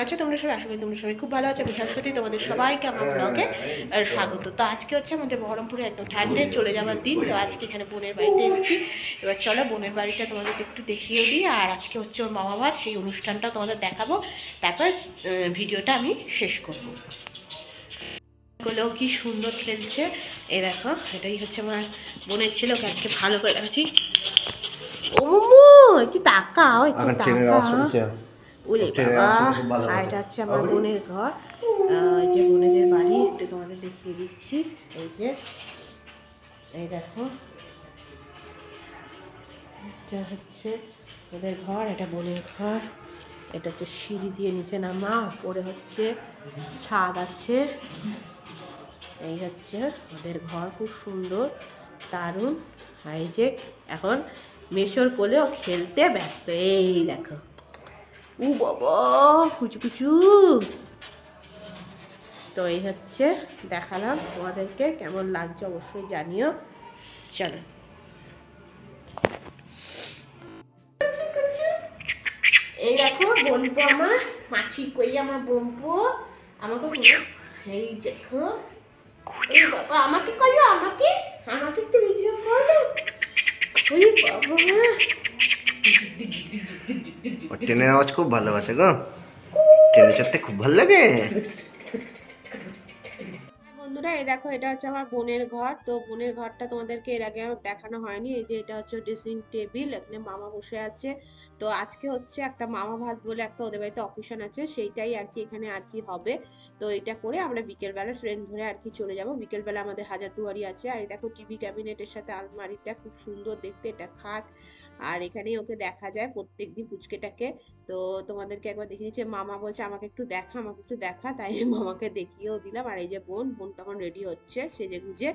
আছো তোমরা সবাই? আশা করি তোমরা সবাই খুব ভালো আছো। সরস্বতী তোমাদের সবাইকে আমার ব্লগে স্বাগত। তো আজকে হচ্ছে আমাদের বহরমপুরে একদম ঠান্ডায় চলে যাওয়ার দিন। তো আজকে এখানে বোনের বাড়িতে এসেছি। এবার চলো বোনের বাড়িটা তোমাদের একটু দেখিয়ে দিই। আর আজকে হচ্ছে ওর মামা ভাত, সেই অনুষ্ঠানটা তোমাদের দেখাবো। তারপর ভিডিওটা আমি শেষ করবো। গুলো কি সুন্দর খেলছে, এই দেখো এটাই হচ্ছে আমার বোনের ছেলে। ওকে আজকে ভালো করে দেখাচ্ছি। ও একটু তাকাও, একটু তাকাও। ওলে বাবা, আর এটা হচ্ছে আমার বোনের ঘর। যে বোনেদের বাড়ি একটু তোমাদের দেখিয়ে দিচ্ছি। এই যে এই দেখো, এটা হচ্ছে ওদের ঘর, এটা বোনের ঘর। এটা হচ্ছে সিঁড়ি দিয়ে নিচে নামা, উপরে হচ্ছে ছাদ আছে। এই হচ্ছে ওদের ঘর, খুব সুন্দর দারুণ। এই যে এখন মেশোর কোলেও খেলতে ব্যস্ত। এই দেখো, ও বাবা কুচু কুচু। তো এই হচ্ছে দেখালাম তোমাদেরকে, কেমন লাগছে অবশ্যই জানিও। চলো এই দেখো বোনপো আমার, মাছি কই আমার বোনপো আমাকে। এই দেখো, এই বাবা আমাকে কইও, আমাকে আমাকে একটু ভিডিও করো। ওই বাবা, ট্রেনের আওয়াজ খুব ভালোবাসে গো, ট্রেনে চড়তে খুব ভালো লাগে। বন্ধুরা এই দেখো, এটা হচ্ছে আমার বোনের ঘর। তো বোনের ঘরটা তোমাদেরকে এর আগে দেখানো হয়নি। এই যে এটা হচ্ছে ড্রেসিং টেবিল, এখানে মামা বসে আছে। তো আজকে হচ্ছে একটা মামা ভাত বলে একটা ওদের বাড়িতে অকেশন আছে, সেইটাই আর কি এখানে আর কি হবে। তো এটা করে আমরা বিকেলবেলা ট্রেন ধরে আর কি চলে যাব। বিকেলবেলা আমাদের হাজারদুয়ারি আছে। আর এই দেখো টিভি ক্যাবিনেটের সাথে আলমারিটা খুব সুন্দর দেখতে, এটা খাট। আর এখানেই ওকে দেখা যায় প্রত্যেকদিন পুচকেটাকে। তো তোমাদেরকে একবার দেখিয়ে দিচ্ছি। মামা বলছে আমাকে একটু দেখা, আমাকে একটু দেখা, তাই মামাকে দেখিয়েও দিলাম। আর এই যে বোন, বোন তখন রেডি হচ্ছে সেজে গুজে,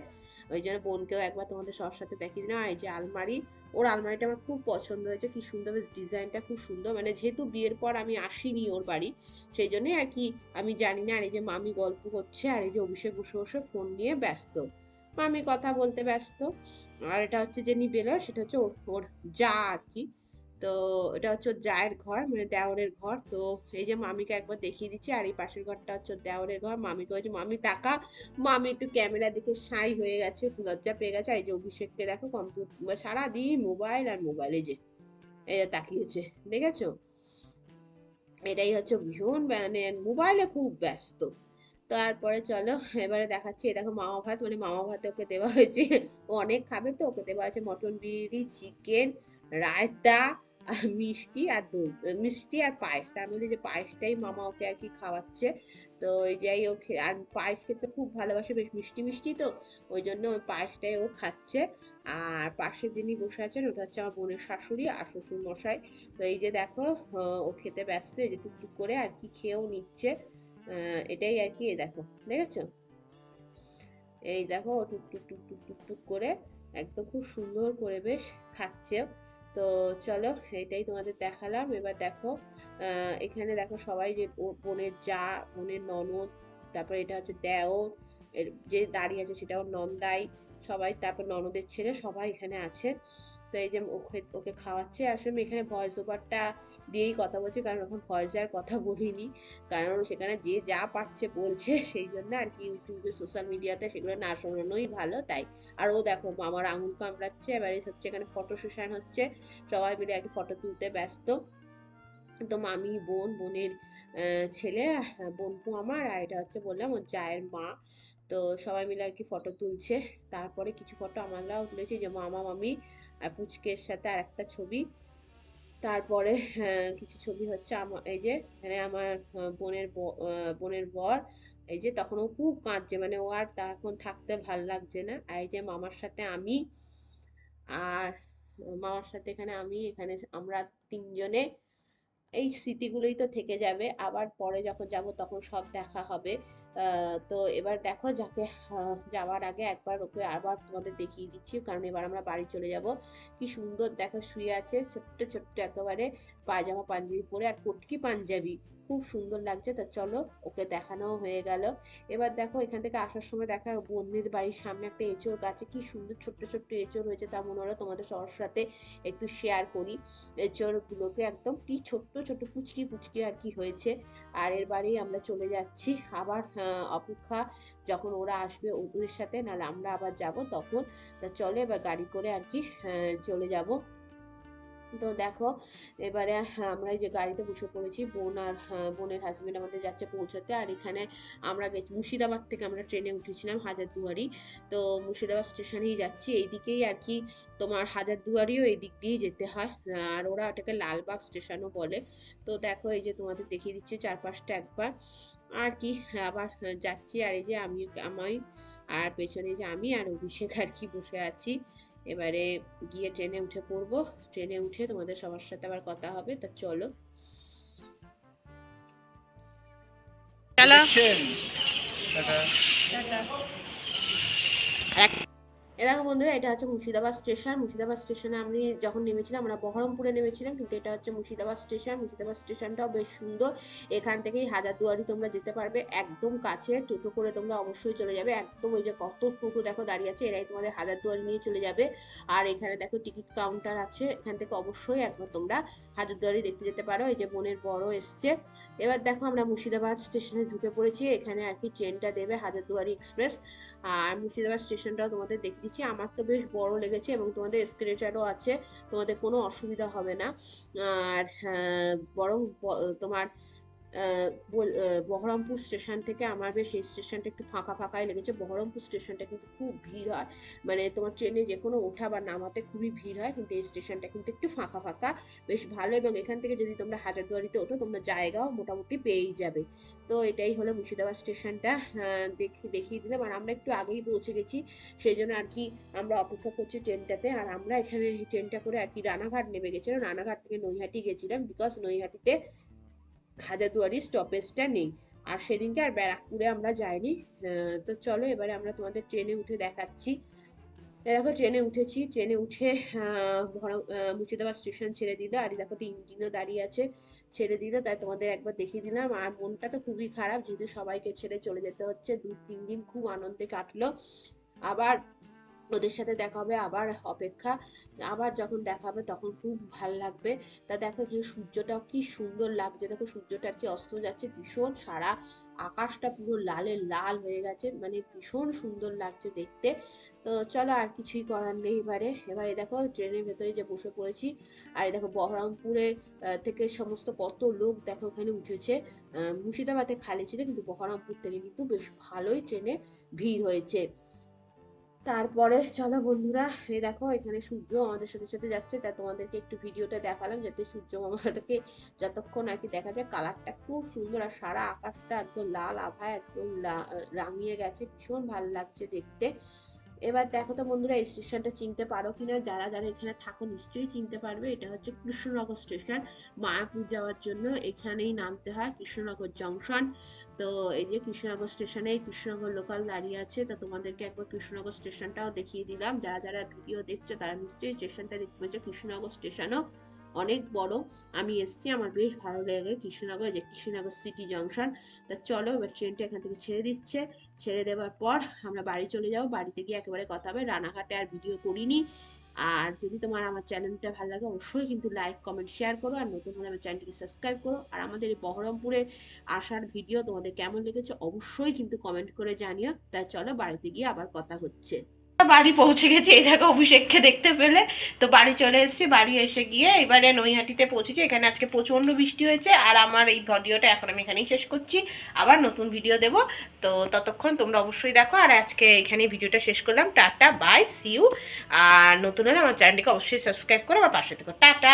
ওই জন্য বোনকেও একবার তোমাদের সবার সাথে দেখিয়ে দিলাম। আর এই যে আলমারি, ওর আলমারিটা আমার খুব পছন্দ হয়েছে, কি সুন্দর, বেশ ডিজাইনটা খুব সুন্দর। মানে যেহেতু বিয়ের পর আমি আসিনি ওর বাড়ি, সেই জন্যই আর কি আমি জানি না। আর এই যে মামি গল্প করছে, আর এই যে অভিষেক বসে বসে ফোন নিয়ে ব্যস্ত, মামি কথা বলতে ব্যস্ত। আর এটা হচ্ছে যে নিবেলা, সেটা হচ্ছে ওর যা আর কি। তো এটা হচ্ছে ওর জায়ের ঘর, মানে দেওরের ঘর। তো এই যে মামিকে একবার দেখিয়ে দিচ্ছি। আর এই পাশের ঘরটা হচ্ছে দেওরের ঘর। মামিকে হয়েছে, মামি তাকা। মামি একটু ক্যামেরা দেখে সাই হয়ে গেছে, লজ্জা পেয়ে গেছে। আর এই যে অভিষেককে দেখো, কম্পিউটার সারাদিন মোবাইল আর মোবাইল, এই যে এই যে তাকিয়েছে, দেখেছো? এটাই হচ্ছে ভীষণ, মানে মোবাইলে খুব ব্যস্ত। তারপরে চলো এবারে দেখাচ্ছি। এই দেখো মামা ভাত, মানে মামা ভাতে ওকে দেওয়া হয়েছে, ও অনেক খাবে তো, ওকে দেওয়া হয়েছে মটন বিরিয়ানি, চিকেন, রায়তা, আর মিষ্টি আর দই, মিষ্টি আর পায়েস। তার মধ্যে যে পায়েসটাই মামা ওকে আর কি খাওয়াচ্ছে। তো এই যাই ও আর পায়েস খেতে খুব ভালোবাসে, বেশ মিষ্টি মিষ্টি, তো ওই জন্য ওই পায়েসটাই ও খাচ্ছে। আর পাশে যিনি বসে আছেন ওটা হচ্ছে আমার বোনের শাশুড়ি আর শ্বশুর মশাই। তো এই যে দেখো, ও খেতে ব্যস্ত, এই যে টুকটুক করে আর কি খেয়েও নিচ্ছে। এটাই আর কি, দেখো দেখেছো? এই দেখো টুক টুক টুক টুক টুক টুক করে একদম খুব সুন্দর করে বেশ খাচ্ছে। তো চলো এটাই তোমাদের দেখালাম। এবার দেখো এখানে দেখো সবাই, যে ওর বোনের যা, বোনের ননদ, তারপরে এটা হচ্ছে দেওর, এর যে দাঁড়িয়ে আছে সেটা ওর নন্দাই, সবাই, তারপর ননদের ছেলে, সবাই এখানে আছে। তো এই যে ওকে ওকে খাওয়াচ্ছে। আসলে আমি এখানে ভয়েস ওভারটা দিয়েই কথা বলছি, কারণ এখন ভয়েস দেওয়ার কথা বলিনি, কারণ সেখানে যে যা পারছে বলছে, সেই জন্য আর কি ইউটিউবে সোশ্যাল মিডিয়াতে সেগুলো না শোনানোই ভালো, তাই। আর ও দেখো আমার আঙুল কামড়াচ্ছে। এবারে হচ্ছে এখানে ফটো সেশন হচ্ছে, সবাই মিলে আর কি ফটো তুলতে ব্যস্ত। তো মামি, বোন, বোনের ছেলে, বোনপো আমার, আর এটা হচ্ছে বললাম ওর জায়ের মা। তো সবাই মিলে আর কি ফটো তুলছে। তারপরে কিছু ফটো আমরাও তুলেছি, যে মামা মামি আর পুচকের সাথে আর একটা ছবি। তারপরে কিছু ছবি হচ্ছে আমার, এই যে এখানে আমার বোনের বর, এই যে তখন ও খুব কাঁদছে, মানে ও আর তখন থাকতে ভাল লাগছে না। আর এই যে মামার সাথে আমি, আর মামার সাথে এখানে আমি, এখানে আমরা তিনজনে। এই স্মৃতিগুলোই তো থেকে যাবে, আবার পরে যখন যাব তখন সব দেখা হবে। তো এবার দেখো, যাকে যাওয়ার আগে একবার ওকে আবার তোমাদের দেখিয়ে দিচ্ছি, কারণ এবার আমরা বাড়ি চলে যাব। কি সুন্দর দেখো শুয়ে আছে, ছোট্ট ছোট্ট একেবারে পায়জামা পাঞ্জাবি পরে, আর কটকি পাঞ্জাবি, খুব সুন্দর লাগছে। তা চলো ওকে দেখানো হয়ে গেল। এবার দেখো এখান থেকে আসার সময় দেখা বোনের বাড়ির সামনে একটা এঁচোড় গাছে কি সুন্দর ছোট্ট ছোট্ট এঁচোড় হয়েছে, তা মনে হলো তোমাদের সবার সাথে একটু শেয়ার করি। এঁচোড় গুলোকে একদম কি ছোট্ট ছোট্ট পুচকি পুচকি আর কি হয়েছে। আর এর বাড়ি আমরা চলে যাচ্ছি আবার, অপেক্ষা যখন ওরা আসবে ওদের সাথে, নাহলে আমরা আবার যাব তখন। তা চলে এবার গাড়ি করে আর কি চলে যাব। তো দেখো এবারে আমরা এই যে গাড়িতে বসে পড়েছি, বোন আর বোনের হাজবেন্ড আমাদের যাচ্ছে পৌঁছাতে। আর এখানে আমরা গেছি মুর্শিদাবাদ থেকে, আমরা ট্রেনে উঠেছিলাম হাজারদুয়ারি। তো মুর্শিদাবাদ স্টেশনেই যাচ্ছি, এইদিকেই আর কি তোমার হাজারদুয়ারিও এই দিক দিয়েই যেতে হয়, আর ওরা ওটাকে লালবাগ স্টেশনও বলে। তো দেখো এই যে তোমাদের দেখিয়ে দিচ্ছি চারপাশটা একবার আর কি, আবার যাচ্ছি। আর এই যে আমি আর পেছনে যে আমি আর অভিষেক আর কি বসে আছি। এবারে গিয়ে ট্রেনে উঠে পড়বো, ট্রেনে উঠে তোমাদের সবার সাথে আবার কথা হবে। তা চলো। দেখো বন্ধুরা, এটা হচ্ছে মুর্শিদাবাদ স্টেশন। মুর্শিদাবাদ স্টেশনে আমি যখন নেমেছিলাম, আমরা বহরমপুরে নেমেছিলাম, কিন্তু এটা হচ্ছে মুর্শিদাবাদ স্টেশন। মুর্শিদাবাদ স্টেশনটাও বেশ সুন্দর। এখান থেকেই হাজারদুয়ারি তোমরা যেতে পারবে, একদম কাছে। টোটো করে তোমরা অবশ্যই চলে যাবে, একদম ওই যে কত টোটো দেখো দাঁড়িয়ে আছে, এরাই তোমাদের হাজারদুয়ারি নিয়ে চলে যাবে। আর এখানে দেখো টিকিট কাউন্টার আছে, এখান থেকে অবশ্যই একবার তোমরা হাজারদুয়ারি দেখতে যেতে পারো। এই যে বোনের বড় এসছে। এবার দেখো আমরা মুর্শিদাবাদ স্টেশনে ঢুকে পড়েছি, এখানে আর কি ট্রেনটা দেবে হাজারদুয়ারি এক্সপ্রেস। আর মুর্শিদাবাদ স্টেশনটাও তোমাদের দেখিয়ে দিচ্ছি। আমার তো বেশ বড় লেগেছে এবং তোমাদের এসকেলেটারও আছে, তোমাদের কোনো অসুবিধা হবে না। আর বরং তোমার বহরমপুর স্টেশন থেকে আমার বেশ এই স্টেশনটা একটু ফাঁকা ফাঁকাই লেগেছে। বহরমপুর স্টেশনটা কিন্তু খুব ভিড় হয়, মানে তোমার ট্রেনে যে কোনো ওঠা বা নামাতে খুবই ভিড় হয়, কিন্তু এই স্টেশনটা কিন্তু একটু ফাঁকা ফাঁকা, বেশ ভালো। এবং এখান থেকে যদি তোমরা হাজারদুয়ারিতে ওঠো, তোমরা জায়গাও মোটামুটি পেয়েই যাবে। তো এটাই হলো মুর্শিদাবাদ স্টেশনটা, দেখিয়ে দিলাম। আর আমরা একটু আগেই পৌঁছে গেছি, সেই জন্য আর কি আমরা অপেক্ষা করছি ট্রেনটাতে। আর আমরা এখানে এই ট্রেনটা করে আর কি রানাঘাট নেমে গেছিলাম, রানাঘাট থেকে নৈহাটি গেছিলাম, বিকজ নৈহাটিতে হাজারদুয়ারি স্টপেজটা নেই। আর সেদিনকে আর ব্যারাকপুরে আমরা যাইনি। তো চলো এবারে আমরা তোমাদের ট্রেনে উঠে দেখাচ্ছি। দেখো ট্রেনে উঠেছি, ট্রেনে উঠে মুর্শিদাবাদ স্টেশন ছেড়ে দিল। আর দেখো ইঞ্জিনও দাঁড়িয়ে আছে, ছেড়ে দিল, তাই তোমাদের একবার দেখিয়ে দিলাম। আর মনটা তো খুবই খারাপ, যেহেতু সবাইকে ছেড়ে চলে যেতে হচ্ছে। 2-3 দিন খুব আনন্দে কাটলো। আবার ওদের সাথে দেখা হবে, আবার অপেক্ষা, আবার যখন দেখা হবে তখন খুব ভাল লাগবে। তা দেখো এখানে সূর্যটাও কি সুন্দর লাগছে, দেখো সূর্যটা আর কি অস্ত যাচ্ছে ভীষণ, সারা আকাশটা পুরো লালে লাল হয়ে গেছে, মানে ভীষণ সুন্দর লাগছে দেখতে। তো চলো আর কিছুই করার নেই। এবারে দেখো ট্রেনের ভেতরে যে বসে পড়েছি। আর দেখো বহরমপুরে থেকে সমস্ত কত লোক দেখো এখানে উঠেছে। মুর্শিদাবাদে খালি ছিল, কিন্তু বহরমপুর থেকে কিন্তু বেশ ভালোই ট্রেনে ভিড় হয়েছে। তারপরে চলো বন্ধুরা, এই দেখো এখানে সূর্য আমাদের সাথে সাথে যাচ্ছে, তাই তোমাদেরকে একটু ভিডিওটা দেখালাম, যাতে সূর্য মামাটাকে যতক্ষণ আর কি দেখা যায়। কালারটা খুব সুন্দর, আর সারা আকাশটা একদম লাল আভা, একদম রাঙিয়ে গেছে, ভীষণ ভালো লাগছে দেখতে। এবার দেখো তো বন্ধুরা, এই স্টেশনটা চিনতে পারো কিনা, যারা যারা এখানে থাকো নিশ্চয়ই চিনতে পারবে। এটা হচ্ছে কৃষ্ণনগর স্টেশন। মায়াপুর যাওয়ার জন্য এখানেই নামতে হয়, কৃষ্ণনগর জংশন। তো এই যে কৃষ্ণনগর স্টেশনে কৃষ্ণনগর লোকাল দাঁড়িয়ে আছে। তা তোমাদেরকে একবার কৃষ্ণনগর স্টেশনটাও দেখিয়ে দিলাম, যারা যারা ভিডিও দেখছো তারা নিশ্চয়ই স্টেশনটা দেখতে পেয়েছো। কৃষ্ণনগর স্টেশনও অনেক বড়, আমি এসছি, আমার বেশ ভালো লাগে কৃষ্ণনগর, যে কৃষ্ণনগর সিটি জংশন। তা চলো এবার ট্রেনটা এখান থেকে ছেড়ে দিচ্ছে, ছেড়ে দেওয়ার পর আমরা বাড়ি চলে যাবো। বাড়িতে গিয়ে একেবারে কথা হবে। রানাঘাটে আর ভিডিও করিনি। আর যদি তোমার আমার চ্যানেলটা ভালো লাগে, অবশ্যই কিন্তু লাইক কমেন্ট শেয়ার করো, আর নতুন হলে আমার চ্যানেলটিকে সাবস্ক্রাইব করো। আর আমাদের এই বহরমপুরে আসার ভিডিও তোমাদের কেমন লেগেছে অবশ্যই কিন্তু কমেন্ট করে জানিও। তাই চলো বাড়িতে গিয়ে আবার কথা হচ্ছে। বাড়ি পৌঁছে গেছি, এই দেখো অভিষেককে দেখতে পেলে। তো বাড়ি চলে এসেছি, বাড়ি এসে গিয়ে এবারে নৈহাটিতে পৌঁছেছি। এখানে আজকে প্রচণ্ড বৃষ্টি হয়েছে। আর আমার এই ভিডিওটা এখন আমি এখানেই শেষ করছি, আবার নতুন ভিডিও দেব। তো ততক্ষণ তোমরা অবশ্যই দেখো। আর আজকে এখানেই ভিডিওটা শেষ করলাম। Tata, bye, see you. আর নতুন হলে আমার চ্যানেলটিকে অবশ্যই সাবস্ক্রাইব করো, আমার পাশে থেকো। টাটা।